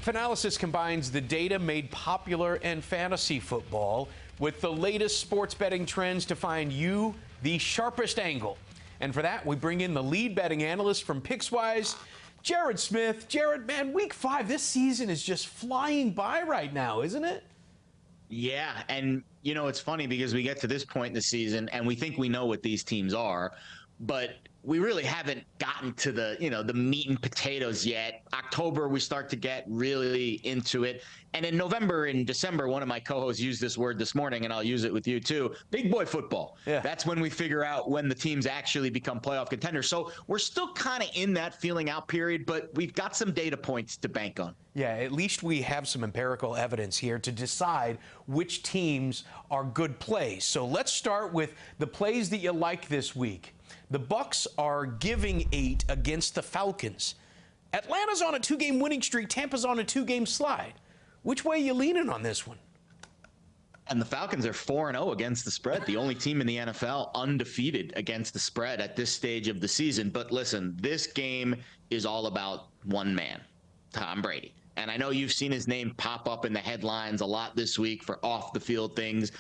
Fanalysis combines the data made popular in fantasy football with the latest sports betting trends to find you the sharpest angle. And for that, we bring in the lead betting analyst from Pickswise, Jared Smith. Jared, man, week 5, this season is just flying by right now, isn't it? Yeah, and you know, it's funny because we get to this point in the season and we think we know what these teams are, but we really haven't gotten to the meat and potatoes yet. October, we start to get really into it. And in November and December, one of my co-hosts used this word this morning, and I'll use it with you too, big boy football. Yeah. That's when we figure out when the teams actually become playoff contenders. So we're still kind of in that feeling out period, but we've got some data points to bank on. Yeah, at least we have some empirical evidence here to decide which teams are good plays. So let's start with the plays that you like this week. The Bucs are giving 8 against the Falcons. Atlanta's on a 2-game winning streak. Tampa's on a 2-game slide. Which way are you leaning on this one? And the Falcons are 4-0 against the spread, the only team in the NFL undefeated against the spread at this stage of the season. But listen, this game is all about one man, Tom Brady. And I know you've seen his name pop up in the headlines a lot this week for off-the-field things.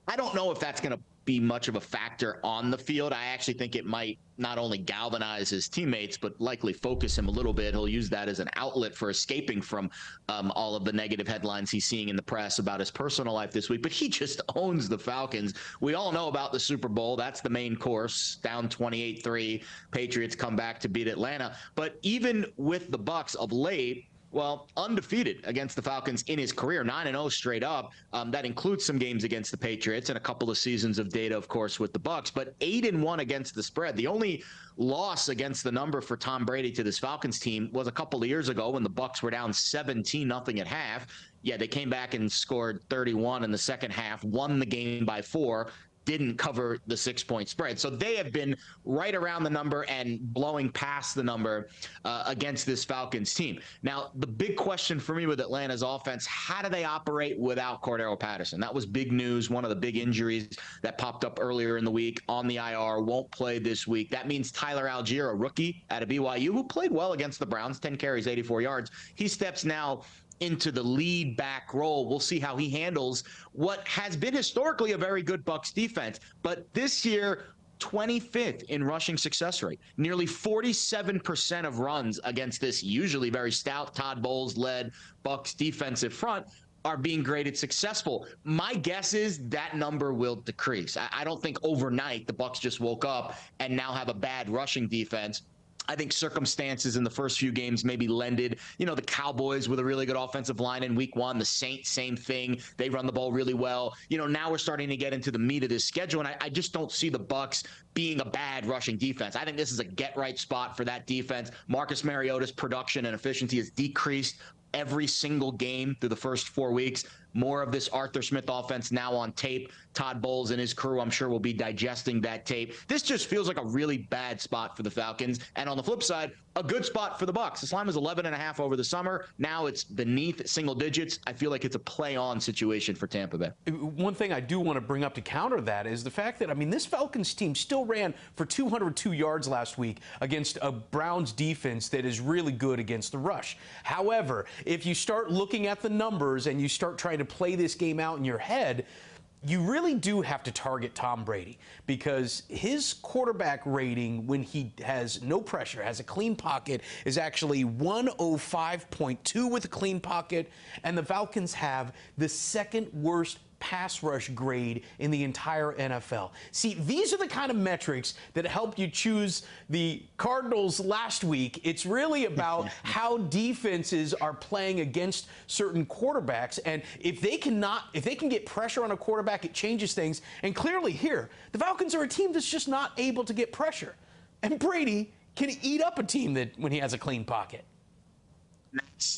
I don't know if that's going to be much of a factor on the field. I actually think it might not only galvanize his teammates, but likely focus him a little bit. He'll use that as an outlet for escaping from all of the negative headlines he's seeing in the press about his personal life this week. But he just owns the Falcons. We all know about the Super Bowl. That's the main course. Down 28-3. Patriots come back to beat Atlanta. But even with the Bucs of late, well, undefeated against the Falcons in his career, 9-0 straight up. That includes some games against the Patriots and a couple of seasons of data, of course, with the Bucs. But 8-1 against the spread. The only loss against the number for Tom Brady to this Falcons team was a couple of years ago when the Bucs were down 17-0 at half. Yeah, they came back and scored 31 in the second half, won the game by 4. Didn't cover the 6-point spread. So they have been right around the number and blowing past the number against this Falcons team. Now, the big question for me with Atlanta's offense, how do they operate without Cordero Patterson? That was big news. One of the big injuries that popped up earlier in the week on the IR, won't play this week. That means Tyler Algier, a rookie out of BYU, who played well against the Browns, 10 carries, 84 yards. He steps now into the lead back role. We'll see how he handles what has been historically a very good Bucs defense. But this year, 25th in rushing success rate. Nearly 47% of runs against this usually very stout Todd Bowles-led Bucs defensive front are being graded successful. My guess is that number will decrease. I don't think overnight the Bucs just woke up and now have a bad rushing defense. I think circumstances in the first few games maybe lended. You know, the Cowboys with a really good offensive line in week 1. The Saints, same thing. They run the ball really well. You know, now we're starting to get into the meat of this schedule, and I just don't see the Bucs being a bad rushing defense. I think this is a get-right spot for that defense. Marcus Mariota's production and efficiency has decreased every single game through the first 4 weeks. More of this Arthur Smith offense now on tape. Todd Bowles and his crew, I'm sure, will be digesting that tape. This just feels like a really bad spot for the Falcons. And on the flip side, a good spot for the Bucs. This line was 11.5 over the summer. Now it's beneath single digits. I feel like it's a play-on situation for Tampa Bay. One thing I do want to bring up to counter that is the fact that, I mean, this Falcons team still ran for 202 yards last week against a Browns defense that is really good against the rush. However, if you start looking at the numbers and you start trying to play this game out in your head, you really do have to target Tom Brady, because his quarterback rating when he has no pressure, has a clean pocket, is actually 105.2 with a clean pocket, and the Falcons have the second worst pass rush grade in the entire NFL. See, these are the kind of metrics that help you choose the Cardinals last week. It's really about how defenses are playing against certain quarterbacks, and if they can get pressure on a quarterback, it changes things. And clearly here, the Falcons are a team that's just not able to get pressure. And Brady can eat up a team that when he has a clean pocket.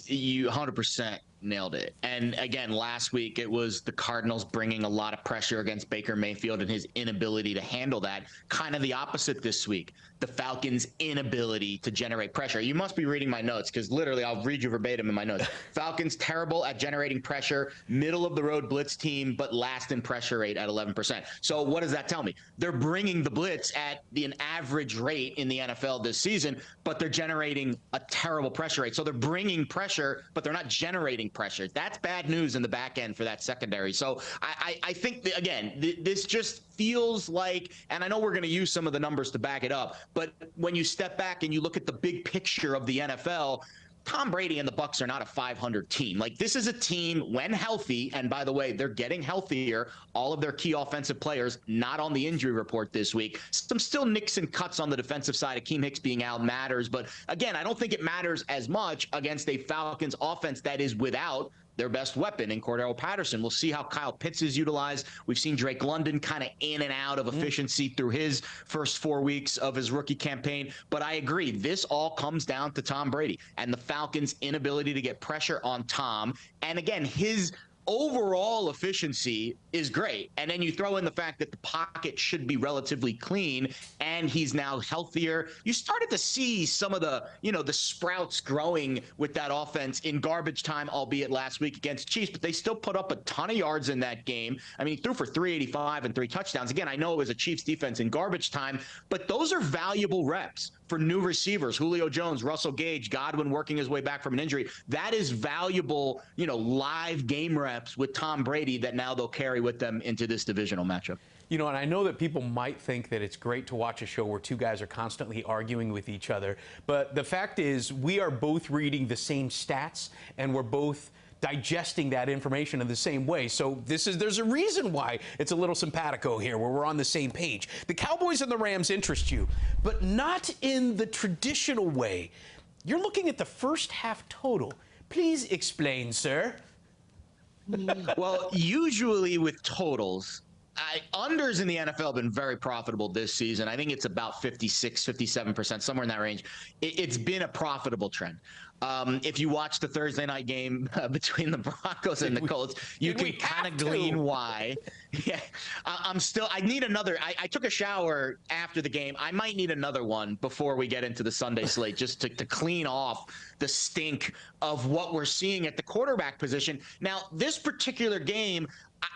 You 100% Nailed it. And again, last week it was the Cardinals bringing a lot of pressure against Baker Mayfield and his inability to handle that. Kind of the opposite this week. The Falcons' inability to generate pressure. You must be reading my notes because literally I'll read you verbatim in my notes. Falcons terrible at generating pressure, middle of the road blitz team, but last in pressure rate at 11%. So what does that tell me? They're bringing the blitz at an average rate in the NFL this season, but they're generating a terrible pressure rate. So they're bringing pressure, but they're not generating pressure. That's bad news in the back end for that secondary. So I think, that, again, this just feels like, and I know we're going to use some of the numbers to back it up, but when you step back and you look at the big picture of the NFL, Tom Brady and the Bucs are not a 500 team. Like, this is a team when healthy, and by the way, they're getting healthier. All of their key offensive players not on the injury report this week. Some still nicks and cuts on the defensive side. Akeem Hicks being out matters, but again, I don't think it matters as much against a Falcons offense that is without their best weapon in Cordero Patterson. We'll see how Kyle Pitts is utilized. We've seen Drake London kind of in and out of efficiency through his first 4 weeks of his rookie campaign. But I agree, this all comes down to Tom Brady and the Falcons' inability to get pressure on Tom. And again, his overall efficiency is great. And then you throw in the fact that the pocket should be relatively clean and he's now healthier. You started to see some of the, the sprouts growing with that offense in garbage time, albeit last week against Chiefs, but they still put up a ton of yards in that game. I mean, he threw for 385 and 3 touchdowns. Again, I know it was a Chiefs defense in garbage time, but those are valuable reps for new receivers. Julio Jones, Russell Gage, Godwin working his way back from an injury. That is valuable, live game reps with Tom Brady that now they'll carry with them into this divisional matchup. And I know that people might think that it's great to watch a show where two guys are constantly arguing with each other, but the fact is we are both reading the same stats and we're both digesting that information in the same way. So there's a reason why it's a little simpatico here, where we're on the same page. The Cowboys and the Rams interest you, but not in the traditional way. You're looking at the first half total. Please explain, sir. Well, usually with totals, unders in the NFL have been very profitable this season. I think it's about 56, 57%, somewhere in that range. It's been a profitable trend. If you watch the Thursday night game between the Broncos and the Colts, you can kind of glean why. Yeah, I need another. I took a shower after the game. I might need another one before we get into the Sunday slate, just to clean off the stink of what we're seeing at the quarterback position. Now, this particular game,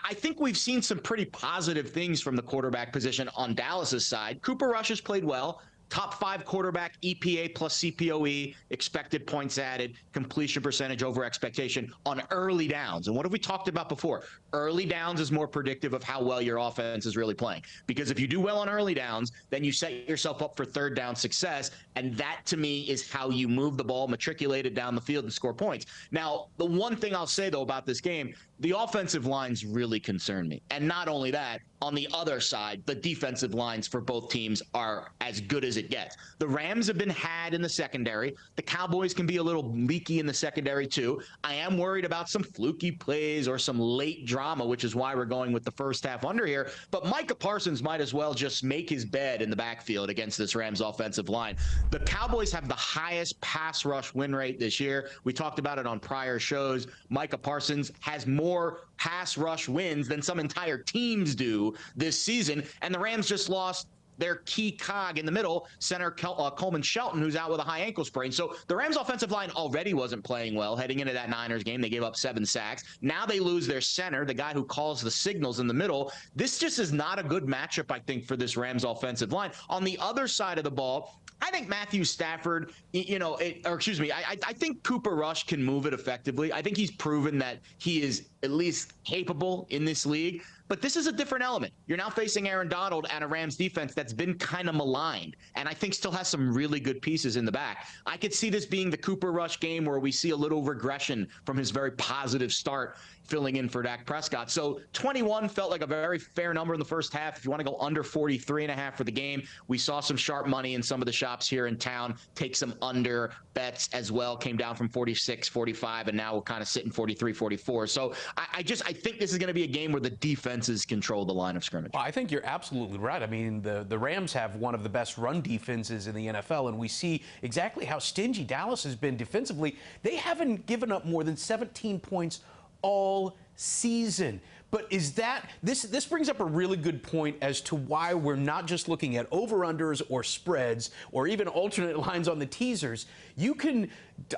I think we've seen some pretty positive things from the quarterback position on Dallas's side. Cooper Rush has played well. Top 5 quarterback, EPA plus CPOE, expected points added, completion percentage over expectation on early downs. And what have we talked about before? Early downs is more predictive of how well your offense is really playing. Because if you do well on early downs, then you set yourself up for third down success. And that, to me, is how you move the ball, matriculate it down the field, and score points. Now, the one thing I'll say, though, about this game, the offensive lines really concern me. And not only that, on the other side, the defensive lines for both teams are as good as it gets. The Rams have been had in the secondary. The Cowboys can be a little leaky in the secondary, too. I am worried about some fluky plays or some late drama, which is why we're going with the first half under here. But Micah Parsons might as well just make his bed in the backfield against this Rams offensive line. The Cowboys have the highest pass rush win rate this year. We talked about it on prior shows. Micah Parsons has more pass rush wins than some entire teams do this season, and the Rams just lost their key cog in the middle, center Coleman Shelton, who's out with a high ankle sprain. So the Rams offensive line already wasn't playing well heading into that Niners game. They gave up 7 sacks. Now they lose their center, the guy who calls the signals in the middle. This just is not a good matchup, I think, for this Rams offensive line. On the other side of the ball, I think Matthew Stafford, I think Cooper Rush can move it effectively. I think he's proven that he is at least capable in this league. But this is a different element. You're now facing Aaron Donald and a Rams defense that's been kind of maligned, and I think still has some really good pieces in the back. I could see this being the Cooper Rush game where we see a little regression from his very positive start filling in for Dak Prescott. So 21 felt like a very fair number in the first half. If you want to go under 43.5 for the game, we saw some sharp money in some of the shops here in town. Take some under bets as well. Came down from 46, 45, and now we're kind of sitting 43, 44. So I think this is going to be a game where the defense defenses control the line of scrimmage. Well, I think you're absolutely right. I mean, the Rams have one of the best run defenses in the NFL, and we see exactly how stingy Dallas has been defensively. They haven't given up more than 17 points all season. But is that this brings up a really good point as to why we're not just looking at over-unders or spreads or even alternate lines on the teasers. You can,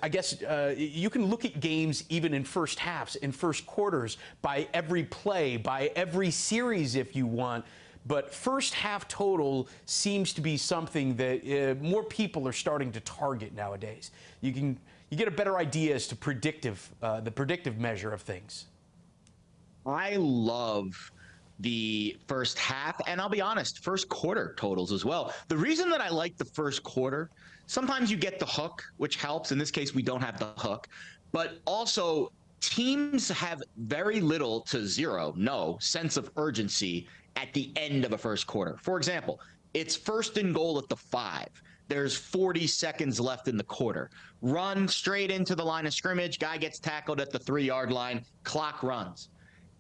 I guess, you can look at games even in first halves, in first quarters, by every play, by every series if you want. But first half total seems to be something that more people are starting to target nowadays. You get a better idea as to the predictive measure of things. I love the first half, and I'll be honest, first quarter totals as well. The reason that I like the first quarter, sometimes you get the hook, which helps. In this case, we don't have the hook. But also, teams have very little to no sense of urgency at the end of a first quarter. For example, it's first and goal at the 5. There's 40 seconds left in the quarter. Run straight into the line of scrimmage. Guy gets tackled at the 3-yard line. Clock runs.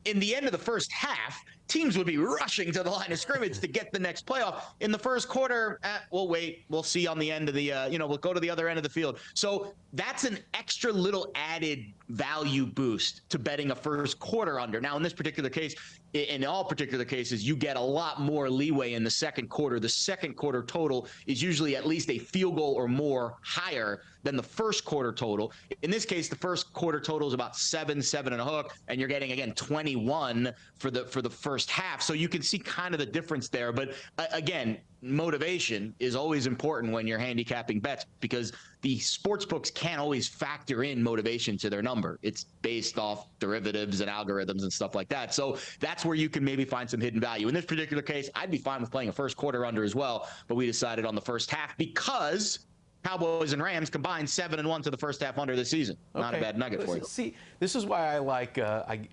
In the end of the first half, teams would be rushing to the line of scrimmage to get the next playoff. In the first quarter, we'll wait. We'll see on the end of the, we'll go to the other end of the field. So that's an extra little added value boost to betting a first quarter under. Now, in this particular case, in all particular cases, you get a lot more leeway in the second quarter. The second quarter total is usually at least a field goal or more higher than the first quarter total. In this case, the first quarter total is about 7 and a hook, and you're getting, again, 21 for the first half. So you can see kind of the difference there. But again, motivation is always important when you're handicapping bets because the sports books can't always factor in motivation to their number. It's based off derivatives and algorithms and stuff like that. So that's where you can maybe find some hidden value. In this particular case, I'd be fine with playing a first quarter under as well, but we decided on the first half because Cowboys and Rams combined 7-1 to the first half under this season. Not a bad nugget for you. See, this is why I like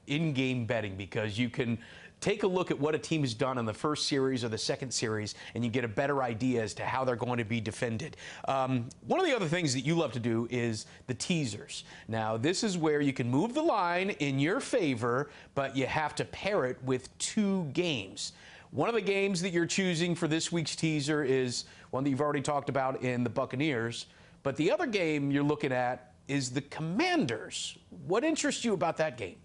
in-game betting, because you can take a look at what a team has done in the first series or the second series, and you get a better idea as to how they're going to be defended. One of the other things that you love to do is the teasers. Now, this is where you can move the line in your favor, but you have to pair it with 2 games. One of the games that you're choosing for this week's teaser is one that you've already talked about in the Buccaneers, but the other game you're looking at is the Commanders. What interests you about that game?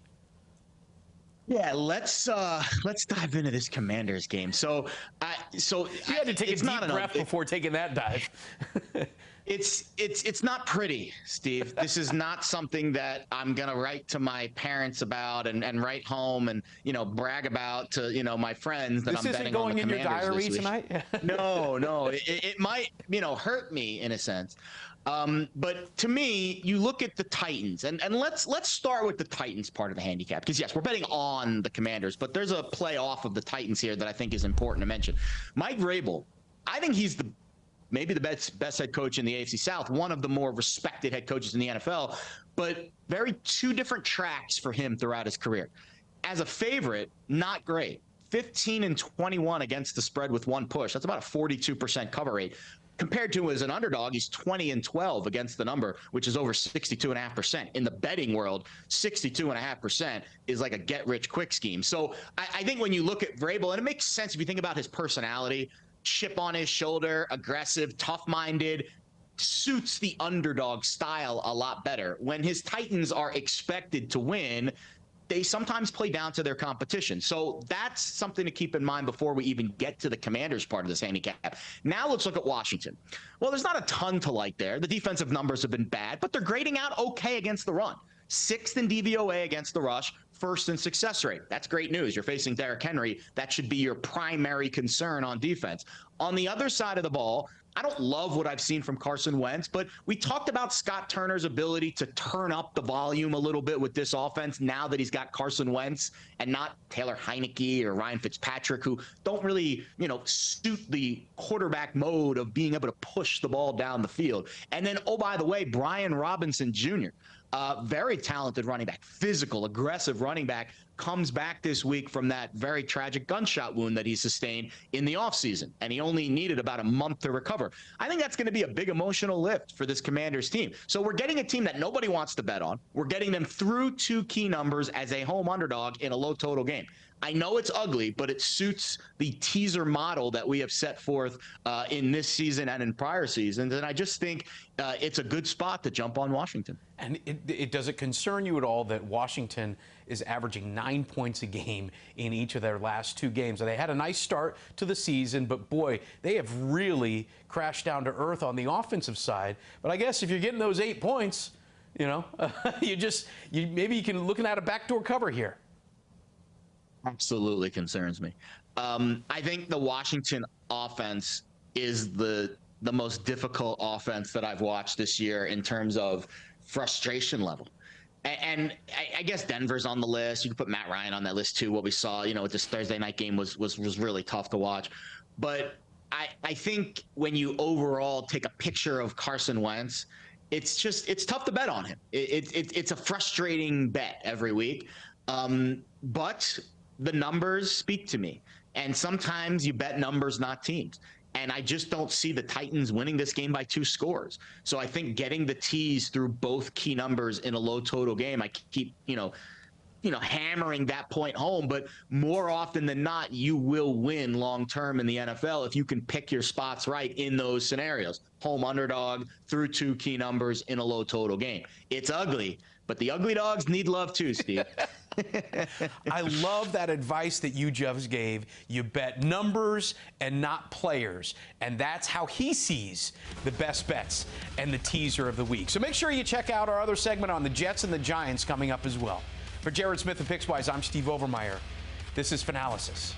Yeah, let's dive into this Commanders game. So you had to take a deep breath before taking that dive. It's not pretty, Steve. This is not something that I'm gonna write to my parents about and write home and brag about to my friends that I'm betting on the Commanders this week. This isn't going in your diary tonight? No. It might hurt me in a sense. But to me, you look at the Titans, and let's start with the Titans part of the handicap, because yes, we're betting on the Commanders, but there's a play off of the Titans here that I think is important to mention. Mike Vrabel, I think he's maybe the best head coach in the AFC South, one of the more respected head coaches in the NFL, but very 2 different tracks for him throughout his career. As a favorite, not great. 15-21 against the spread with 1 push. That's about a 42% cover rate. Compared to as an underdog, he's 20-12 against the number, which is over 62.5%. In the betting world, 62.5% is like a get-rich-quick scheme. So I think when you look at Vrabel, and it makes sense if you think about his personality, chip on his shoulder, aggressive, tough-minded, suits the underdog style a lot better. When his Titans are expected to win, they sometimes play down to their competition. So that's something to keep in mind before we even get to the Commanders part of this handicap. Now let's look at Washington. Well, there's not a ton to like there. The defensive numbers have been bad, but they're grading out okay against the run. 6th in DVOA against the rush, 1st in success rate. That's great news. You're facing Derrick Henry. That should be your primary concern on defense. On the other side of the ball, I don't love what I've seen from Carson Wentz, but we talked about Scott Turner's ability to turn up the volume a little bit with this offense now that he's got Carson Wentz and not Taylor Heineke or Ryan Fitzpatrick, who don't really, suit the quarterback mode of being able to push the ball down the field. And then, oh, by the way, Brian Robinson Jr., very talented running back, physical, aggressive running back, comes back this week from that very tragic gunshot wound that he sustained in the offseason, and he only needed about a month to recover. I think that's going to be a big emotional lift for this Commanders team. So we're getting a team that nobody wants to bet on. We're getting them through 2 key numbers as a home underdog in a low total game. I know it's ugly, but it suits the teaser model that we have set forth in this season and in prior seasons. And I just think it's a good spot to jump on Washington. And does it concern you at all that Washington is averaging 9 points a game in each of their last 2 games? And they had a nice start to the season, but boy, they have really crashed down to earth on the offensive side. But I guess if you're getting those 8 points, you know, maybe you can looking at a backdoor cover here. Absolutely concerns me. I think the Washington offense is the most difficult offense that I've watched this year in terms of frustration level. And I guess Denver's on the list. You can put Matt Ryan on that list too. What we saw, you know, with this Thursday night game was really tough to watch. But I think when you overall take a picture of Carson Wentz, it's tough to bet on him. It's a frustrating bet every week. But the numbers speak to me. And sometimes you bet numbers, not teams. And I just don't see the Titans winning this game by 2 scores. So I think getting the tees through both key numbers in a low total game, I keep, hammering that point home. But more often than not, you will win long term in the NFL if you can pick your spots right in those scenarios. Home underdog through 2 key numbers in a low total game. It's ugly, but the ugly dogs need love too, Steve. I love that advice that you just gave. You bet numbers and not players. And that's how he sees the best bets and the teaser of the week. So make sure you check out our other segment on the Jets and the Giants coming up as well. For Jared Smith of Pickswise, I'm Steve Overmyer. This is Fanalysis.